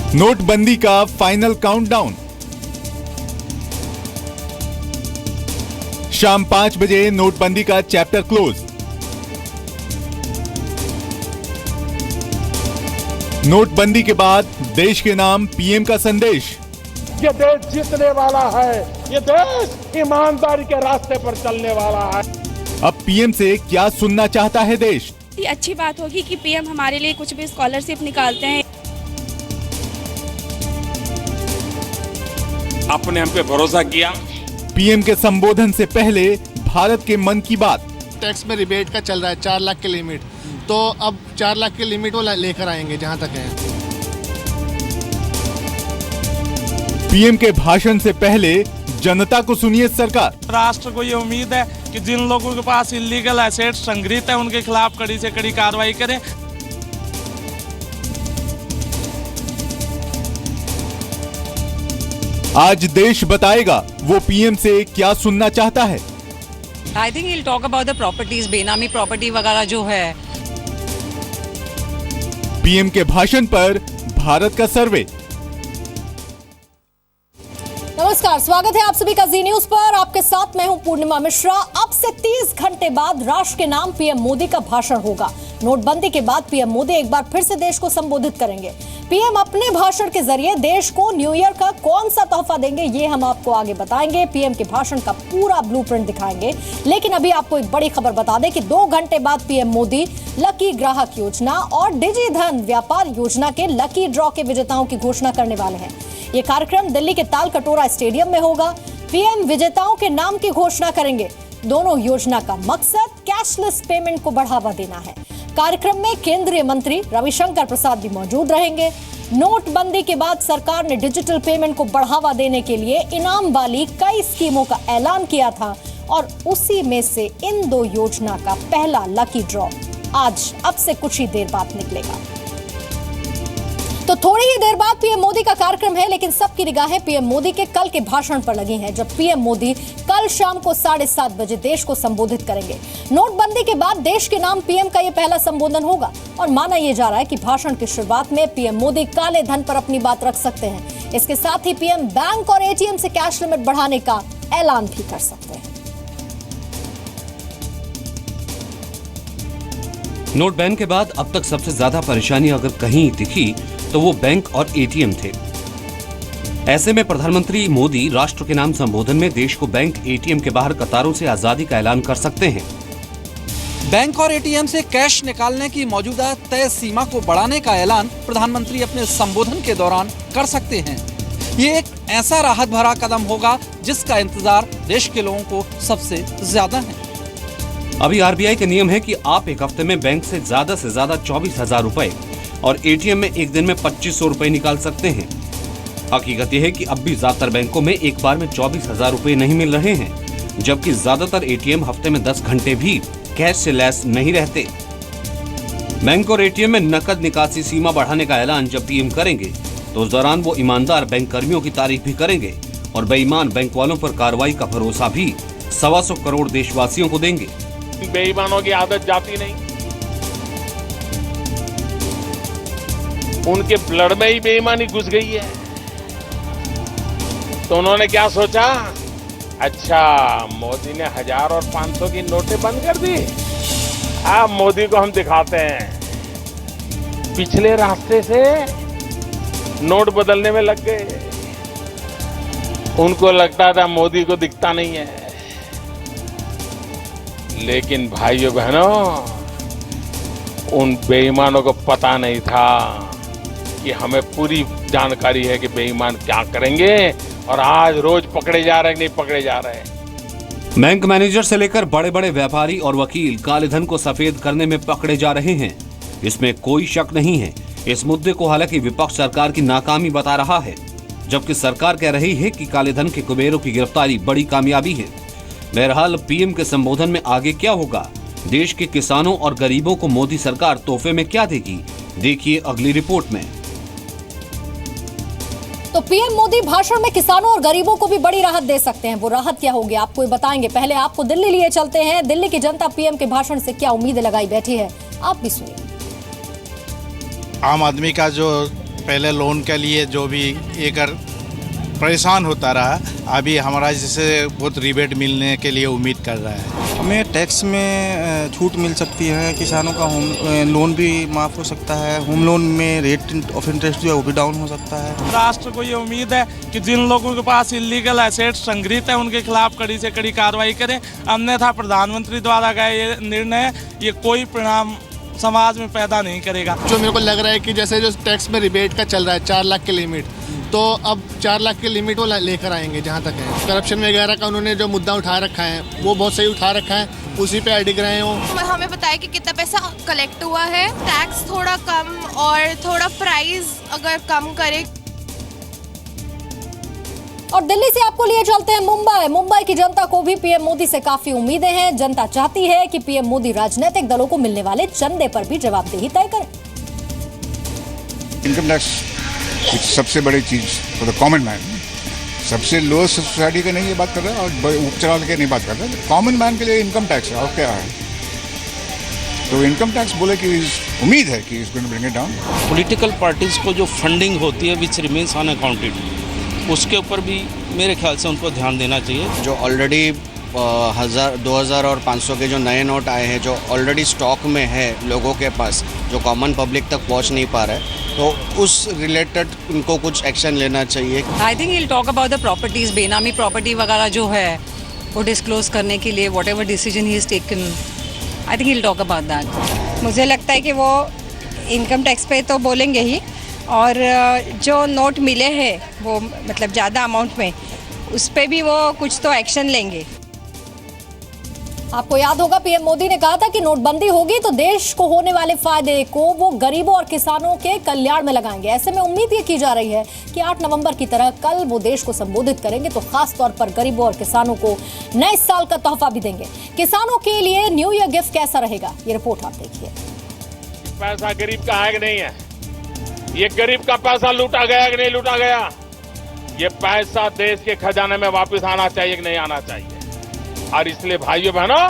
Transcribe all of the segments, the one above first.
नोटबंदी का final countdown. शाम 5 बजे नोटबंदी का चैप्टर क्लोज। नोटबंदी के बाद देश के नाम पीएम का संदेश। ये देश जीतने वाला है, ये देश ईमानदारी के रास्ते पर चलने वाला है। अब पीएम से क्या सुनना चाहता है देश? ये अच्छी बात होगी कि पीएम हमारे लिए कुछ भी स्कॉलरशिप निकालते हैं। आपने हम पे भरोसा किया। पीएम के संबोधन से पहले भारत के मन की बात। टैक्स में रिबेट का चल रहा है 4 लाख की लिमिट, तो अब 4 लाख की लिमिट वो लेकर आएंगे जहां तक है। पीएम के भाषण से पहले जनता को सुनिए सरकार। राष्ट्र को ये उम्मीद है कि जिन लोगों के पास इलीगल एसेट्स संग्रहित है उनके खिलाफ कड़ी से कड़ी कार्रवाई करें। आज देश बताएगा वो पीएम से क्या सुनना चाहता है। I think he'll talk about the properties, बेनामी प्रॉपर्टी वगैरह जो है। पीएम के भाषण पर भारत का सर्वे। नमस्कार, स्वागत है आप सभी का जी न्यूज पर। आपके साथ मैं हूं पूर्णिमा मिश्रा। अब से 30 घंटे बाद राष्ट्र के नाम पीएम मोदी का भाषण होगा। नोटबंदी के बाद पीएम मोदी एक बार फिर से देश को संबोधित करेंगे। पीएम अपने भाषण के जरिए देश को न्यू ईयर का कौन सा तोहफा देंगे ये हम आपको आगे बताएंगे। पीएम के भाषण का पूरा ब्लूप्रिंट दिखाएंगे। लेकिन अभी आपको एक बड़ी खबर बता दें कि 2 घंटे बाद पीएम मोदी लकी ग्राहक योजना और डिजी धन व्यापार योजना के लकी ड्रॉ के विजेताओं की घोषणा करने वाले हैं। ये कार्यक्रम दिल्ली के ताल कटोरा स्टेडियम में होगा। पीएम विजेताओं के नाम की घोषणा करेंगे। दोनों योजना का मकसद कैशलेस पेमेंट को बढ़ावा देना है। कार्यक्रम में केंद्रीय मंत्री रविशंकर प्रसाद भी मौजूद रहेंगे। नोटबंदी के बाद सरकार ने डिजिटल पेमेंट को बढ़ावा देने के लिए इनाम वाली कई स्कीमों का ऐलान किया था और उसी में से इन 2 योजना का पहला लकी ड्रॉ आज अब से कुछ ही देर बाद निकलेगा। तो थोड़ी ही देर बाद पीएम मोदी का कार्यक्रम है, लेकिन सबकी निगाहें पीएम मोदी के कल के भाषण पर लगी हैं, जब पीएम मोदी कल शाम को 7:30 बजे देश को संबोधित करेंगे। नोटबंदी के बाद देश के नाम पीएम का यह पहला संबोधन होगा और माना यह जा रहा है कि भाषण की शुरुआत में पीएम मोदी काले धन पर अपनी बात रख सकते हैं। इसके साथ ही पीएम बैंक और एटीएम से कैश लिमिट बढ़ाने का ऐलान भी कर सकते हैं। नोट बैन के बाद अब तक सबसे ज्यादा परेशानी अगर कहीं दिखी तो वो बैंक और एटीएम थे। ऐसे में प्रधानमंत्री मोदी राष्ट्र के नाम संबोधन में देश को बैंक एटीएम के बाहर कतारों से आजादी का ऐलान कर सकते हैं। बैंक और एटीएम से कैश निकालने की मौजूदा तय सीमा को बढ़ाने का ऐलान प्रधानमंत्री अपने संबोधन के दौरान कर सकते हैं। ये एक ऐसा राहत भरा कदम होगा जिसका इंतजार देश के लोगों को सबसे ज्यादा है। अभी आरबीआई के नियम है कि आप एक हफ्ते में बैंक से ज्यादा 24,000 रुपए और एटीएम में एक दिन में 2,500 रुपए निकाल सकते हैं। हकीकत यह है कि अब भी ज्यादातर बैंकों में एक बार में 24,000 रुपए नहीं मिल रहे हैं, जबकि ज्यादातर एटीएम हफ्ते में 10 घंटे भी कैश से लैस नहीं रहते। बैंक और एटीएम में नकद निकासी सीमा बढ़ाने का ऐलान जब पीएम करेंगे तो उस दौरान वो ईमानदार बैंक कर्मियों की तारीफ भी करेंगे और बेईमान बैंक वालों पर कार्रवाई का भरोसा भी 125 करोड़ देशवासियों को देंगे। बेईमानों की आदत जाती नहीं, उनके ब्लड में ही बेईमानी घुस गई है। तो उन्होंने क्या सोचा, अच्छा मोदी ने 1000 और 500 की नोटें बंद कर दी, अब मोदी को हम दिखाते हैं। पिछले रास्ते से नोट बदलने में लग गए। उनको लगता था मोदी को दिखता नहीं है, लेकिन भाइयों बहनों उन बेईमानों को पता नहीं था कि हमें पूरी जानकारी है कि बेईमान क्या करेंगे और आज रोज पकड़े जा रहे नहीं पकड़े जा रहे। बैंक मैनेजर से लेकर बड़े बड़े व्यापारी और वकील काले धन को सफेद करने में पकड़े जा रहे हैं, इसमें कोई शक नहीं है। इस मुद्दे को हालांकि विपक्ष सरकार की नाकामी बता रहा है, जबकि सरकार कह रही है कि काले धन के कुबेरों की गिरफ्तारी बड़ी कामयाबी है। बहरहाल पीएम के संबोधन में आगे क्या होगा, देश के किसानों और गरीबों को मोदी सरकार तोहफे में क्या देगी, देखिए अगली रिपोर्ट में। तो पीएम मोदी भाषण में किसानों और गरीबों को भी बड़ी राहत दे सकते हैं। वो राहत क्या होगी आपको ये बताएंगे। पहले आपको दिल्ली लिए चलते हैं। दिल्ली की जनता पीएम के भाषण से क्या उम्मीदें लगाई बैठी है, आप भी सुनिए। आम आदमी का जो पहले लोन के लिए जो भी एक परेशान होता रहा, अभी हमारा जैसे बहुत रिबेट मिलने के लिए उम्मीद कर रहा है। हमें टैक्स में छूट मिल सकती है, किसानों का होम लोन भी माफ़ हो सकता है, होम लोन में रेट ऑफ इंटरेस्ट जो है वो भी डाउन हो सकता है। राष्ट्र को ये उम्मीद है कि जिन लोगों के पास इलीगल एसेट्स संग्रहित है उनके खिलाफ कड़ी से कड़ी कार्रवाई करें, अन्यथा प्रधानमंत्री द्वारा गए ये निर्णय ये कोई परिणाम समाज में पैदा नहीं करेगा। जो मेरे को लग रहा है कि जैसे जो टैक्स में रिबेट का चल रहा है 4 लाख की लिमिट, तो अब 4 लाख की लिमिट वो लेकर आएंगे जहाँ तक है। करप्शन वगैरह का उन्होंने जो मुद्दा उठा रखा है वो बहुत सही उठा रखा है, उसी पे अडिग रहे हो। हमें बताया कि कितना पैसा कलेक्ट हुआ है, टैक्स थोड़ा कम और थोड़ा प्राइस अगर कम करे। और दिल्ली से आपको लिए चलते हैं मुंबई की जनता को भी पीएम मोदी से काफी उम्मीदें हैं। जनता चाहती है कि पीएम मोदी राजनीतिक दलों को मिलने वाले चंदे पर भी जवाबदेही तय करें। इनकम टैक्स सबसे बड़ी चीज फॉर द कॉमन मैन, सबसे लोएस्ट सोसाइटी का नहीं ये बात कर रहा है और उपचला के नहीं बात कर रहा है, कॉमन मैन के लिए इनकम टैक्स है और क्या है। तो इनकम टैक्स बोले कि उम्मीद है कि is going to bring it down. Political parties को जो फंडिंग होती है विच रिमेन्स अनअकाउंटेड, उसके ऊपर भी मेरे ख्याल से उनको ध्यान देना चाहिए। जो ऑलरेडी 2000 और 500 के जो नए नोट आए हैं, जो ऑलरेडी स्टॉक में है लोगों के पास, जो कॉमन पब्लिक तक पहुंच नहीं पा रहा है, तो उस रिलेटेड उनको कुछ एक्शन लेना चाहिए। I think will talk about the properties, बेनामी प्रॉपर्टी वगैरह जो है वो डिस्क्लोज करने के लिए whatever decision he is taken, I think will talk about that. मुझे लगता है कि वो इनकम टैक्स पे तो बोलेंगे ही, और जो नोट मिले हैं वो मतलब ज़्यादा अमाउंट में, उस पर भी वो कुछ तो एक्शन लेंगे। आपको याद होगा पीएम मोदी ने कहा था कि नोटबंदी होगी तो देश को होने वाले फायदे को वो गरीबों और किसानों के कल्याण में लगाएंगे। ऐसे में उम्मीद ये की जा रही है कि 8 नवंबर की तरह कल वो देश को संबोधित करेंगे तो खास तौर पर गरीबों और किसानों को नए साल का तोहफा भी देंगे। किसानों के लिए न्यू ईयर गिफ्ट कैसा रहेगा, ये रिपोर्ट आप देखिए। पैसा गरीब का है कि नहीं है? ये गरीब का पैसा लूटा गया कि नहीं लूटा गया? ये पैसा देश के खजाने में वापस आना चाहिए कि नहीं आना चाहिए? और इसलिए भाइयों बहनों,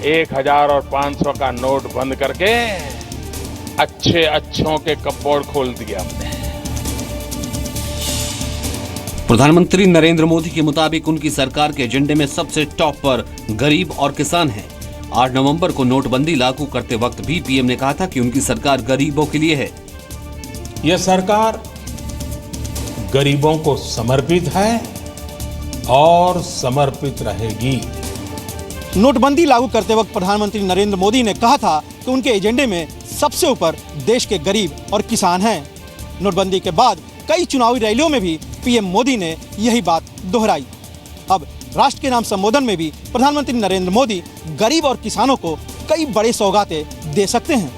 1000 और 500 का नोट बंद करके अच्छों के कपबोर्ड खोल दिए हमने। प्रधानमंत्री नरेंद्र मोदी के मुताबिक उनकी सरकार के एजेंडे में सबसे टॉप पर गरीब और किसान हैं। 8 नवंबर को नोटबंदी लागू करते वक्त भी पीएम ने कहा था कि उनकी सरकार गरीबों के लिए है। यह सरकार गरीबों को समर्पित है और समर्पित रहेगी। नोटबंदी लागू करते वक्त प्रधानमंत्री नरेंद्र मोदी ने कहा था कि उनके एजेंडे में सबसे ऊपर देश के गरीब और किसान हैं। नोटबंदी के बाद कई चुनावी रैलियों में भी पीएम मोदी ने यही बात दोहराई। अब राष्ट्र के नाम संबोधन में भी प्रधानमंत्री नरेंद्र मोदी गरीब और किसानों को कई बड़े सौगातें दे सकते हैं।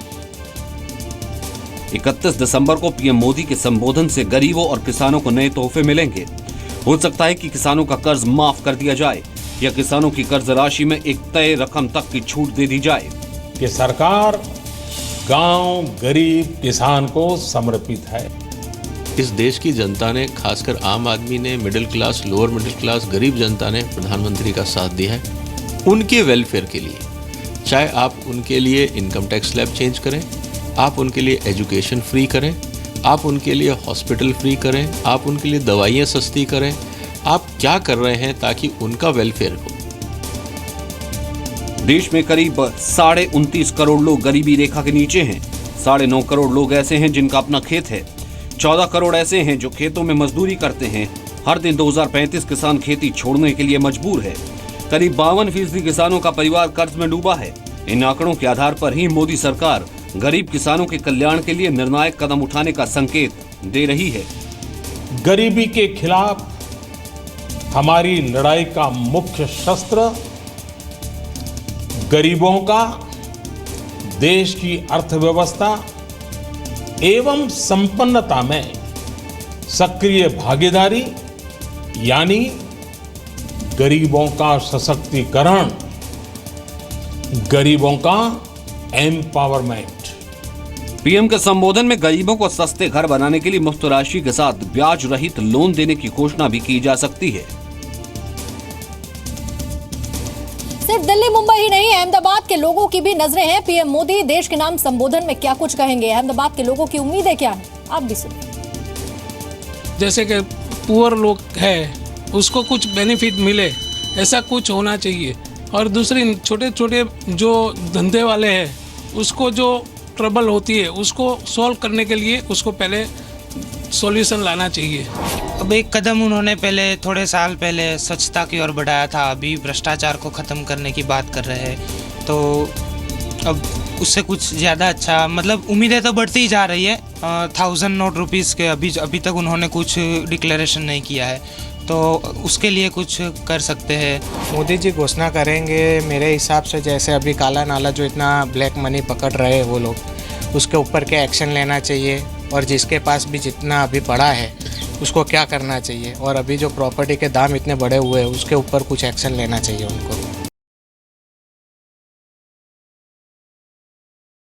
31 दिसंबर को पीएम मोदी के संबोधन से गरीबों और किसानों को नए तोहफे मिलेंगे। हो सकता है कि किसानों का कर्ज माफ कर दिया जाए या किसानों की कर्ज राशि में एक तय रकम तक की छूट दे दी जाए। कि सरकार गांव, गरीब, किसान को समर्पित है। इस देश की जनता ने, खासकर आम आदमी ने, middle class, lower middle class, गरीब जनता ने प्रधानमंत्री का साथ दिया है उनके वेलफेयर के लिए। चाहे आप उनके लिए इनकम टैक्स स्लैब चेंज करें, आप उनके लिए एजुकेशन फ्री करें, आप उनके लिए हॉस्पिटल फ्री करें, आप उनके लिए दवाइयाँ सस्ती करें, आप क्या कर रहे हैं ताकि उनका वेलफेयर हो। देश में करीब 29.5 करोड़ लोग गरीबी रेखा के नीचे हैं। 9.5 करोड़ लोग ऐसे हैं जिनका अपना खेत है। 14 करोड़ ऐसे हैं जो खेतों में मजदूरी करते हैं। हर दिन 2035 किसान खेती छोड़ने के लिए मजबूर है। करीब 52% किसानों का परिवार कर्ज में डूबा है। इन आंकड़ों के आधार पर ही मोदी सरकार गरीब किसानों के कल्याण के लिए निर्णायक कदम उठाने का संकेत दे रही है। गरीबी के खिलाफ हमारी लड़ाई का मुख्य शस्त्र गरीबों का देश की अर्थव्यवस्था एवं संपन्नता में सक्रिय भागीदारी यानी गरीबों का सशक्तिकरण, गरीबों का एम्पावरमेंट। पीएम के संबोधन में गरीबों को सस्ते घर बनाने के लिए मुफ्त राशि के साथ ब्याज रहित लोन देने की घोषणा भी की जा सकती है। सिर्फ दिल्ली मुंबई ही नहीं, अहमदाबाद के लोगों की भी नजरें हैं। पीएम मोदी देश के नाम संबोधन में क्या कुछ कहेंगे, अहमदाबाद के लोगों की उम्मीदें क्या है, आप भी सुनिए। जैसे कि पुअर लोग है उसको कुछ बेनिफिट मिले, ऐसा कुछ होना चाहिए। और दूसरी छोटे छोटे जो धंधे वाले हैं उसको जो ट्रबल होती है उसको सॉल्व करने के लिए उसको पहले सॉल्यूशन लाना चाहिए। अब एक कदम उन्होंने पहले थोड़े साल पहले स्वच्छता की ओर बढ़ाया था, अभी भ्रष्टाचार को ख़त्म करने की बात कर रहे हैं, तो अब उससे कुछ ज़्यादा अच्छा मतलब उम्मीदें तो बढ़ती ही जा रही है। 1000 नोट रुपीज़ के अभी तक उन्होंने कुछ डिक्लेरेशन नहीं किया है, तो उसके लिए कुछ कर सकते हैं। मोदी जी घोषणा करेंगे मेरे हिसाब से, जैसे अभी काला नाला जो इतना ब्लैक मनी पकड़ रहे हैं वो लोग, उसके ऊपर क्या एक्शन लेना चाहिए, और जिसके पास भी जितना अभी पड़ा है उसको क्या करना चाहिए, और अभी जो प्रॉपर्टी के दाम इतने बढ़े हुए हैं उसके ऊपर कुछ एक्शन लेना चाहिए उनको।